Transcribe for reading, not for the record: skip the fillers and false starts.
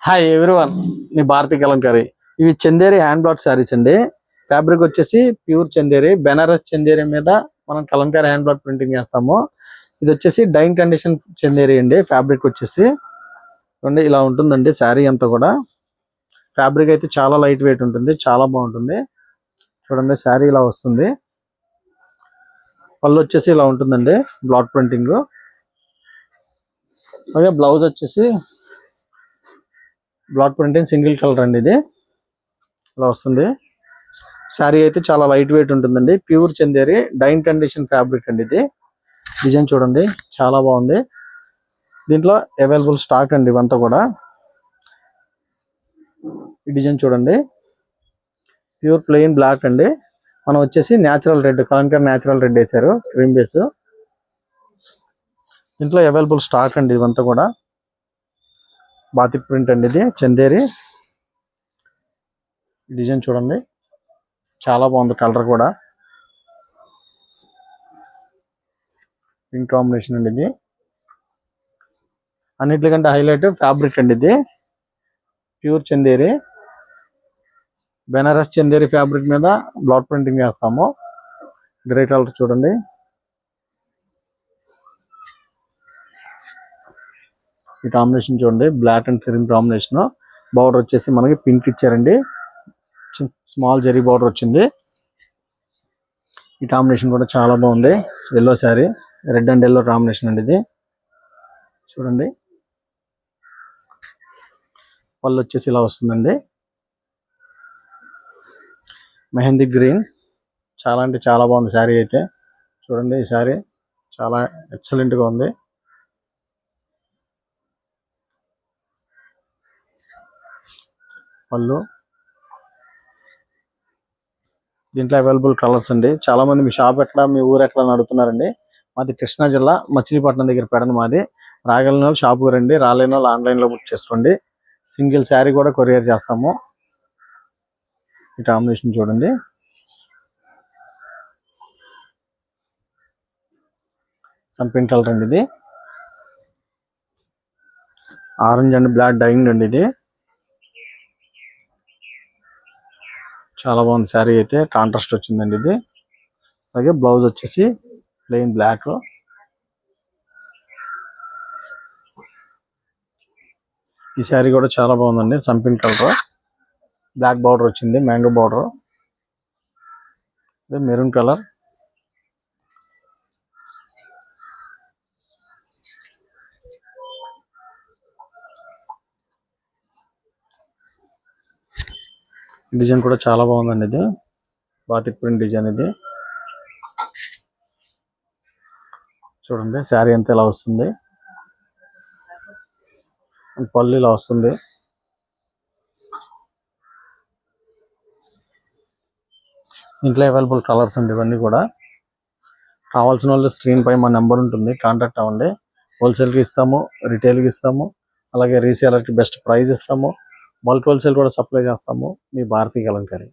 Hi everyone, మీ భారతీ కలంకారీ. ఇవి Chanderi hand black saris అండి. Fabric వచ్చేసి ప్యూర్ చందేరి, బెనారస్ చందేరి మీద మనం కలంకారీ హ్యాండ్ బ్లాక్ ప్రింటింగ్ చేస్తాము. ఇది వచ్చేసి డైన్ కండిషన్ చందేరి అండి. ఫ్యాబ్రిక్ వచ్చేసి ఇలా ఉంటుందండి. శారీ అంతా కూడా ఫ్యాబ్రిక్ అయితే చాలా లైట్ వెయిట్ ఉంటుంది, చాలా బాగుంటుంది. చూడండి, శారీ ఇలా వస్తుంది. పళ్ళు వచ్చేసి ఇలా ఉంటుందండి, బ్లాక్ ప్రింటింగ్. అలాగే బ్లౌజ్ వచ్చేసి బ్లాక్ ప్రింటింగ్ సింగిల్ కలర్ అండి. ఇది ఇలా వస్తుంది. శారీ అయితే చాలా లైట్ వెయిట్ ఉంటుందండి. ప్యూర్ చందేరి డైన్ కండిషన్ ఫ్యాబ్రిక్ అండి. ఇది డిజైన్ చూడండి, చాలా బాగుంది. దీంట్లో అవైలబుల్ స్టాక్ అండి ఇవంతా కూడా. ఈ డిజైన్ చూడండి, ప్యూర్ ప్లెయిన్ బ్లాక్ అండి. మనం వచ్చేసి natural red, Kalamkari natural red వేసారు, క్రీమ్ బేస్. దీంట్లో అవైలబుల్ స్టాక్ అండి ఇవంతా కూడా. బాతిక్ ప్రింట్ అండి, ఇది చందేరి. డిజైన్ చూడండి, చాలా బాగుంది. కలర్ కూడా పింక్ కాంబినేషన్ అండి. ఇది అన్నిటికంటే హైలైట్ ఫ్యాబ్రిక్ అండి. ఇది ప్యూర్ చందేరి, బెనారస్ చందేరి ఫ్యాబ్రిక్ మీద బ్లాక్ ప్రింటింగ్ చేస్తాము. గ్రే కలర్ చూడండి. ఈ కాంబినేషన్ చూడండి, black and cream combination. Border వచ్చేసి మనకి పింక్ ఇచ్చారండి, స్మాల్ జరీ బార్డర్ వచ్చింది. ఈ కాంబినేషన్ కూడా చాలా బాగుంది. Yellow sari, red and yellow combination అండి. ఇది చూడండి, పళ్ళు వచ్చేసి ఇలా వస్తుందండి, మెహందీ గ్రీన్. చాలా అంటే చాలా బాగుంది శారీ అయితే. చూడండి, ఈ శారీ చాలా ఎక్సలెంట్ గా ఉంది. పళ్ళు, దీంట్లో అవైలబుల్ కలర్స్ అండి. చాలా మంది మీ షాప్ ఎక్కడ, మీ ఊరు ఎక్కడ అని అడుగుతున్నారండి. మాది కృష్ణా జిల్లా మచిలీపట్నం దగ్గర పెడన మాది. రాగలిగిన వాళ్ళు షాప్కి రండి, రాలేని వాళ్ళు ఆన్లైన్లో బుక్ చేసుకోండి. సింగిల్ శారీ కూడా కొరియర్ చేస్తాము. ఈ కాంబినేషన్ చూడండి, సంపింగ్ కలర్ అండి. ఇది ఆరెంజ్ అండ్ బ్లాక్ డైయింగ్ అండి. ఇది చాలా బాగుంది శారీ అయితే, కాంట్రాస్ట్ వచ్చిందండి ఇది. అలాగే బ్లౌజ్ వచ్చేసి ప్లెయిన్ బ్లాక్. ఈ శారీ కూడా చాలా బాగుందండి, సంపింగ్ కలర్, బ్లాక్ బార్డర్ వచ్చింది, మ్యాంగో బార్డర్. అదే మెరూన్ కలర్. డిజైన్ కూడా చాలా బాగుందండి. ఇది బాతిక్ ప్రింట్ డిజైన్. ఇది చూడండి, శారీ అంతా ఇలా వస్తుంది, పళ్ళు ఇలా వస్తుంది. ఇంట్లో అవైలబుల్ కలర్స్ అండి ఇవన్నీ కూడా. కావాల్సిన వాళ్ళు స్క్రీన్ పై మా నెంబర్ ఉంటుంది, కాంటాక్ట్ అవ్వండి. హోల్సేల్కి ఇస్తాము, రిటైల్కి ఇస్తాము, అలాగే రీసేలర్కి బెస్ట్ ప్రైస్ ఇస్తాము. బల్క్ హోల్సేల్ కూడా సప్లై చేస్తాము. మీ భారతీ కలంకారీ.